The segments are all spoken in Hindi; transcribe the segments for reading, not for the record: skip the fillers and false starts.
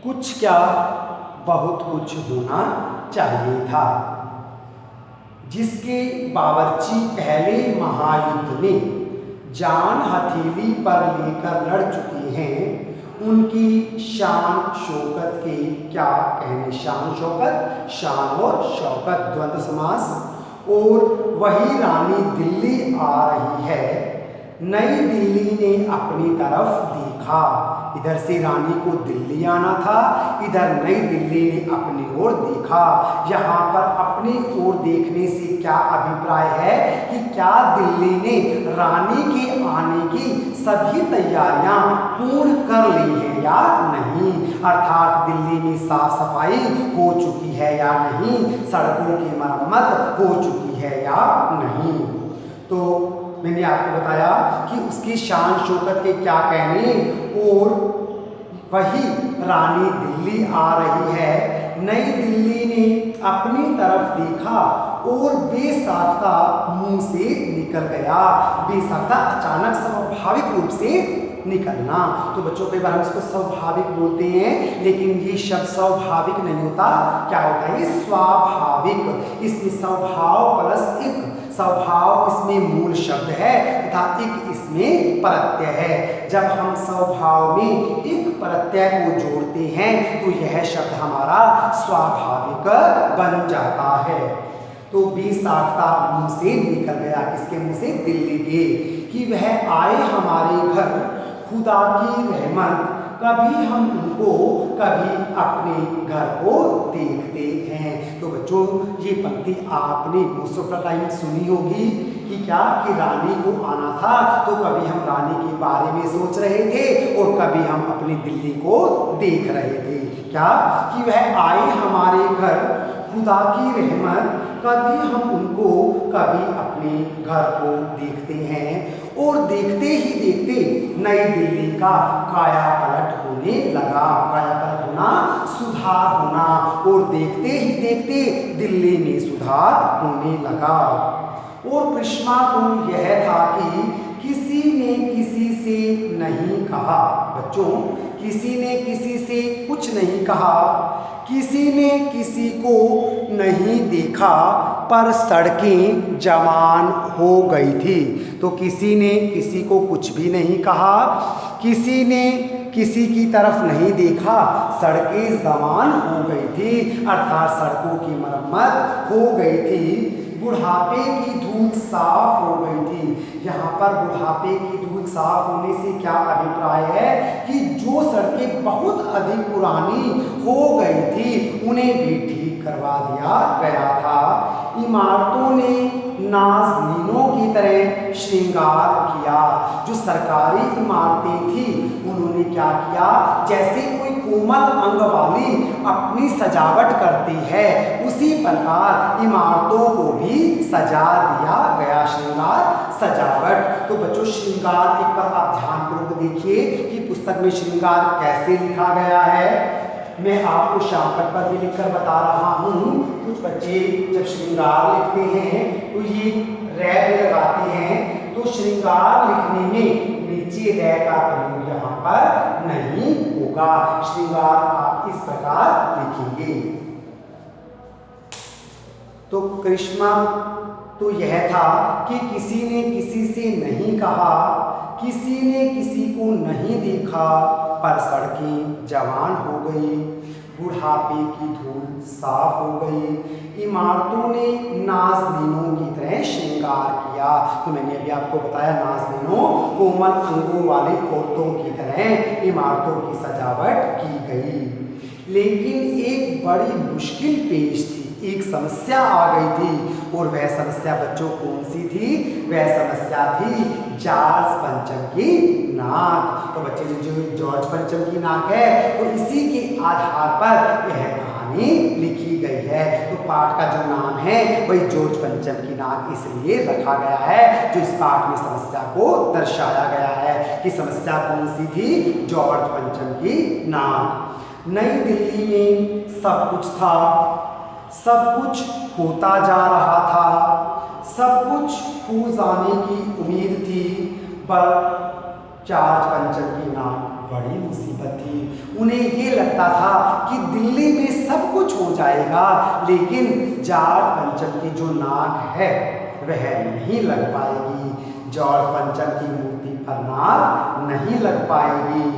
कुछ क्या बहुत कुछ होना चाहिए था। जिसके बावर्ची पहले महायुद्ध में जान हथेली पर लेकर लड़ चुके हैं, उनकी शान शौकत के क्या कहने। शान शौकत, शान और शौकत द्वंद्व समास। और वही रानी दिल्ली आ रही है, नई दिल्ली ने अपनी तरफ देखा। इधर से रानी को दिल्ली आना था, इधर नई दिल्ली ने अपनी ओर देखा। यहाँ पर अपनी ओर देखने से क्या अभिप्राय है कि क्या दिल्ली ने रानी के आने की सभी तैयारियां पूर्ण कर ली है या नहीं। अर्थात दिल्ली में साफ सफाई हो चुकी है या नहीं, सड़कों की मरम्मत हो चुकी है या नहीं। तो मैंने आपको बताया कि उसकी शान शौकत के क्या कहने। और वही रानी दिल्ली आ रही है, नई दिल्ली ने अपनी तरफ देखा और बेसाख्ता मुंह से निकल गया। बेसाख्ता अचानक स्वाभाविक रूप से निकलना। तो बच्चों कई बार हम इसको स्वाभाविक बोलते हैं, लेकिन ये शब्द स्वाभाविक नहीं होता। क्या होता है? ये स्वाभाविक। इसमें स्वभाव प्लस एक, स्वभाव इसमें मूल शब्द है तथा एक इसमें प्रत्यय है। जब हम स्वभाव में एक प्रत्यय को जोड़ते हैं तो यह शब्द हमारा स्वाभाविक बन जाता है। तो बेसाख्ता मुंह से निकल गया, किसके मुंह से? दिल्ली के, कि वह आए हमारे घर, खुदा की रहमत, कभी हम उनको कभी अपने घर को देखते हैं। तो बच्चों ये पंक्ति आपने मोस्ट ऑफ द टाइम सुनी होगी कि क्या कि रानी को आना था, तो कभी हम रानी के बारे में सोच रहे थे और कभी हम अपनी दिल्ली को देख रहे थे। क्या कि वह आए हमारे घर, खुदा की रहमत, कभी हम उनको कभी अपने घर को देखते हैं। और देखते ही देखते नई दिल्ली का काया पलट होने लगा। काया पलट होना, सुधार होना। और देखते ही देखते दिल्ली में सुधार होने लगा। और करिश्मा तो यह था कि किसी ने किसी से नहीं कहा। बच्चों, किसी ने किसी से कुछ नहीं कहा, किसी ने किसी को नहीं देखा, पर सड़कें जवान हो गई थी। तो किसी ने किसी को कुछ भी नहीं कहा, किसी ने किसी की तरफ नहीं देखा, सड़कें जवान हो गई थी। अर्थात सड़कों की मरम्मत हो गई थी। बुढ़ापे की धूल साफ हो गई थी। यहाँ पर बुढ़ापे की धूल साफ होने से क्या अभिप्राय है कि जो सड़कें बहुत अधिक पुरानी हो गई थी उन्हें भी ठीक करवा दिया गया था। इमारतों ने नाज़नीनों की तरह श्रृंगार किया। जो सरकारी इमारतें थी उन्होंने क्या किया, जैसे कोई कोमल अंग वाली अपनी सजावट करती है, उसी प्रकार इमारतों को भी सजा दिया गया। श्रृंगार, सजावट। तो बच्चों श्रृंगार एक पर आप ध्यानपूर्वक देखिए कि पुस्तक में श्रृंगार कैसे लिखा गया है। मैं आपको शार्टकट पर भी लिखकर बता रहा हूँ। कुछ बच्चे जब श्रृंगार लिखते हैं तो ये रै भी लगाते हैं, तो श्रृंगार लिखने में नीचे रै का प्रयोग यहाँ पर नहीं होगा। श्रृंगार आप इस प्रकार लिखेंगे। तो करिश्मा तो यह था कि किसी ने किसी से नहीं कहा, किसी ने किसी को नहीं देखा, पर सड़कें जवान हो गई, बुढ़ापे की धूल साफ हो गई, इमारतों ने नाज़नीनों की तरह श्रृंगार किया। तो मैंने अभी आपको बताया नाज़नीनों कोमल अंगों वाली औरतों की तरह इमारतों की सजावट की गई। लेकिन एक बड़ी मुश्किल पेश थी, एक समस्या आ गई थी। और वह समस्या बच्चों कौन सी थी? वह समस्या थी जॉर्ज पंचम की नाक। तो बच्चे जो जॉर्ज पंचम की नाक है, तो इसी के आधार पर यह कहानी लिखी गई है। तो पाठ का जो नाम है वही जॉर्ज पंचम की नाक इसलिए रखा गया है, जो इस पाठ में समस्या को दर्शाया गया है कि समस्या कौन सी थी? जॉर्ज पंचम की नाक। नई दिल्ली में सब कुछ था, सब कुछ होता जा रहा था, सब कुछ हो जाने की उम्मीद थी, पर जॉर्ज पंचम की नाक बड़ी मुसीबत थी। उन्हें ये लगता था कि दिल्ली में सब कुछ हो जाएगा, लेकिन जॉर्ज पंचम की जो नाक है वह नहीं लग पाएगी। जॉर्ज पंचम की मूर्ति पर नाक नहीं लग पाएगी।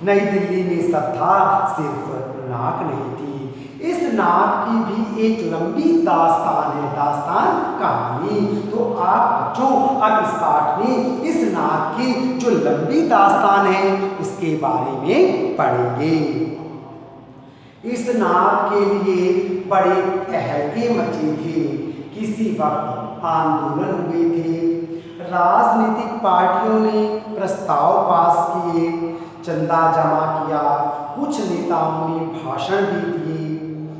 नई दिल्ली में सब था, सिर्फ नाक नहीं थी। इस नाक की भी एक लंबी दास्तान है, दास्तान कहानी। तो आप बच्चों अब इस पाठ में इस नाक की जो लंबी दास्तान है उसके बारे में पढ़ेंगे। इस नाक के लिए बड़े तहलके मचे थे। किसी वक्त आंदोलन हुए थे, राजनीतिक पार्टियों ने प्रस्ताव पास किए, चंदा जमा किया, कुछ नेताओं ने भाषण भी दिए,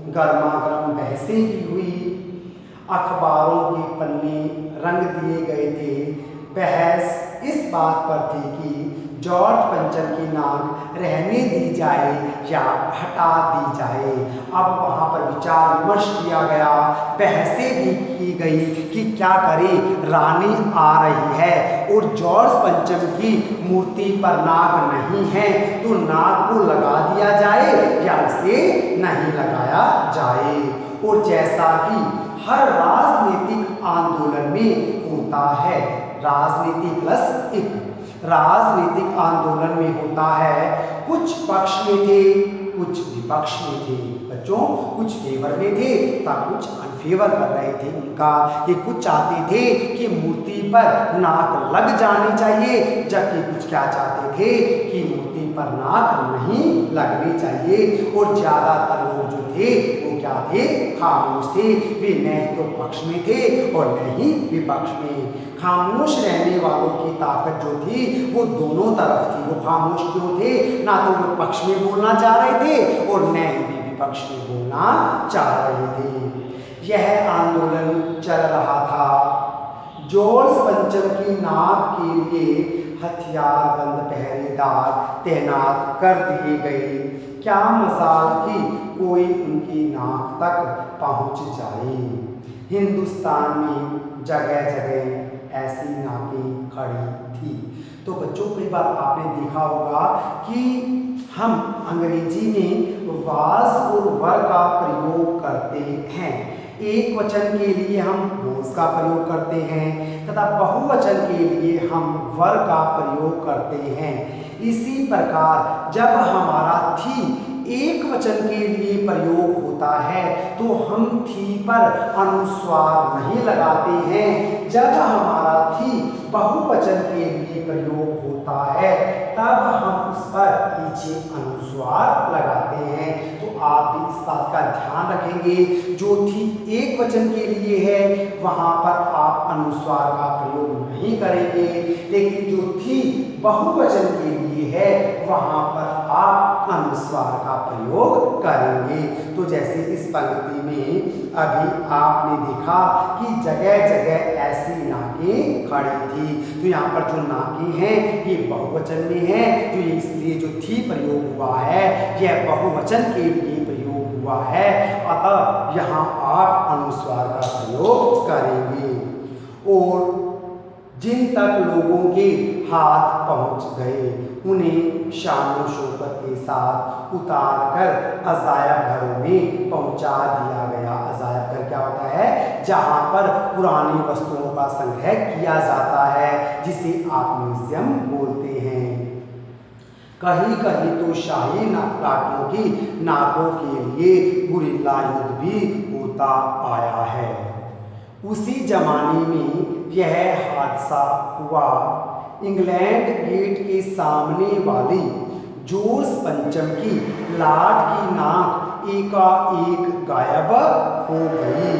गर्मा गर्म बहसें भी हुई, अखबारों के पन्ने रंग दिए गए थे। बहस इस बात पर थी कि जॉर्ज पंचम की नाक रहने दी जाए या हटा दी जाए। अब वहाँ पर विचार विमर्श किया गया, बहसें भी की गई कि क्या करें, रानी आ रही है और जॉर्ज पंचम की मूर्ति पर नाक नहीं है, तो नाक को लगा दिया जाए या उसे नहीं लगाया जाए। और जैसा कि हर राजनीतिक आंदोलन में होता है, राजनीति प्लस एक राजनीतिक आंदोलन में होता है, कुछ पक्ष में थे, कुछ विपक्ष में थे। बच्चों कुछ फेवर में थे तब कुछ अनफेवर कर रहे थे उनका। ये कुछ चाहते थे कि मूर्ति पर नाक लग जानी चाहिए, जबकि कुछ क्या चाहते थे कि मूर्ति पर नाक नहीं लगनी चाहिए। और ज़्यादातर लोग जो थे वो क्या थे, खामोश थे। वे न तो पक्ष में थे और न ही विपक्ष में। खामोश रहने वालों की ताकत जो थी वो दोनों तरफ थी। वो खामोश क्यों थे, ना तो वो पक्ष में बोलना चाह रहे थे और न ही विपक्ष में बोलना चाह रहे थे। यह आंदोलन चल रहा था। जॉर्ज पंचम की नाक के लिए हथियारबंद पहरेदार तैनात कर दिए गए। क्या मजाल कि कोई उनकी नाक तक पहुंच जाए। हिंदुस्तान में जगह जगह ऐसी नाकें खड़ी थी। तो बच्चों कई बार आपने देखा होगा कि हम अंग्रेजी में वाज और वर का प्रयोग करते हैं। एक वचन के लिए हम वोज का प्रयोग करते हैं तथा बहुवचन के लिए हम वर का प्रयोग करते हैं। इसी प्रकार जब हमारा थी एक वचन के लिए प्रयोग होता है तो हम थी पर अनुस्वार नहीं लगाते हैं। जब हमारा थी बहुवचन के लिए प्रयोग होता है तब हम उस पर पीछे अनुस्वार लगाते हैं। तो आप भी इस बात का ध्यान रखेंगे, जो थी एक वचन के लिए है वहाँ पर आप अनुस्वार का प्रयोग नहीं करेंगे, लेकिन जो थी बहुवचन के लिए है वहाँ पर आप अनुस्वार का प्रयोग करेंगे। तो जैसे इस पंक्ति में अभी आपने देखा कि जगह जगह ऐसी नाकें खड़ी थी। तो यहाँ पर जो नाकें हैं ये बहुवचन में है, तो ये इसलिए जो थी प्रयोग हुआ है यह बहुवचन के लिए प्रयोग हुआ है, अतः यहाँ आप अनुस्वार का प्रयोग करेंगे। और जिन तक लोगों के हाथ पहुँच गए उन्हें शान शौकत के साथ उतार कर अजायब घरों में पहुंचा दिया गया। अजायब घर क्या होता है, जहां पर पुरानी वस्तुओं का संग्रह किया जाता है, जिसे आप म्यूजियम बोलते हैं। कहीं कहीं तो शाही नाटकों की नाकों के लिए गुरिल्ला युद्ध भी होता आया है। उसी जमाने में यह हादसा हुआ। इंग्लैंड गेट के सामने वाली जॉर्ज पंचम की लाट की नाक एकाएक गायब हो गई।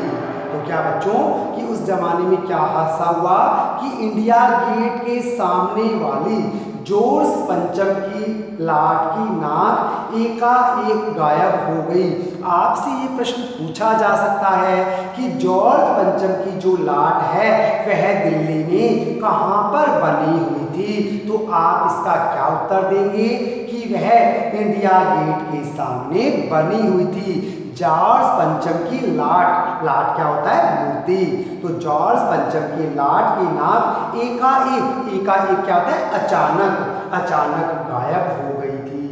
तो क्या बच्चों कि उस जमाने में क्या हादसा हुआ कि इंडिया गेट के सामने वाली जॉर्ज पंचम की लाट की नाक एकाएक गायब हो गई। आपसे ये प्रश्न पूछा जा सकता है कि जॉर्ज पंचम की जो लाट है वह दिल्ली में कहाँ पर बनी हुई थी। तो आप इसका क्या उत्तर देंगे कि वह इंडिया गेट के सामने बनी हुई थी, जॉर्ज पंचम की लाट, लाट क्या होता है? मूर्ति। तो जॉर्ज पंचम की लाट की नाक एकाएक, एकाएक क्या होता है? अचानक, अचानक गायब हो गई थी।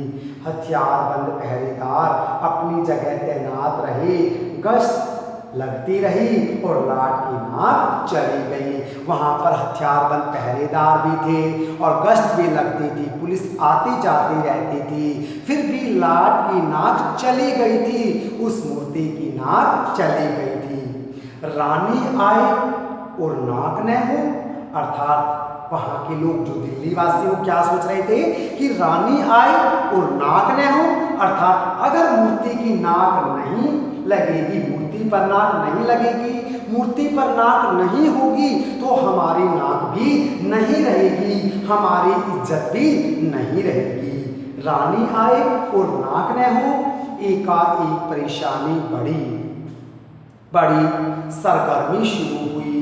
हथियारबंद पहरेदार अपनी जगह तैनात रहे, गश्त लगती रही और लाट की नाक चली गई। वहां पर हथियारबंद पहरेदार भी थे और गश्त भी लगती थी, पुलिस आती जाती रहती थी, फिर भी लाट की नाक चली गई थी, उस मूर्ति की नाक चली गई थी। रानी आए और नाक न हो, अर्थात वहां के लोग जो दिल्ली वासी वो क्या सोच रहे थे कि रानी आए और नाक न हो, अर्थात अगर मूर्ति की नाक नहीं लगेगी, मूर्ति पर नाक नहीं लगेगी, मूर्ति पर नाक नहीं होगी तो हमारी नाक भी नहीं रहेगी, हमारी इज्जत भी नहीं रहेगी। रानी आए और नाक न हो, एकाएक परेशानी बढ़ी, बड़ी सरगर्मी शुरू हुई।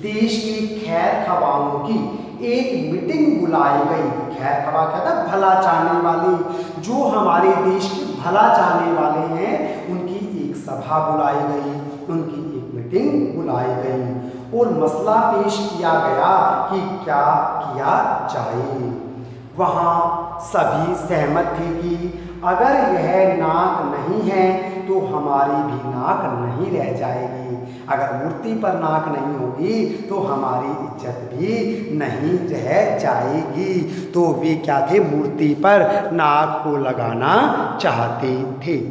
देश की खैर खवाओं की एक मीटिंग बुलाई गई। खैर खवा क्या था? भला चाहने वाले, जो हमारे देश के भला चाहने वाले हैं उनकी एक सभा बुलाई गई, उनकी एक मीटिंग बुलाई गई और मसला पेश किया गया कि क्या किया जाए। वहाँ सभी सहमत थे कि अगर यह नाक नहीं है तो हमारी भी नाक नहीं रह जाएगी, अगर मूर्ति पर नाक नहीं होगी तो हमारी इज्जत भी नहीं रह जाएगी। तो वे क्या थे? मूर्ति पर नाक को लगाना चाहते थे।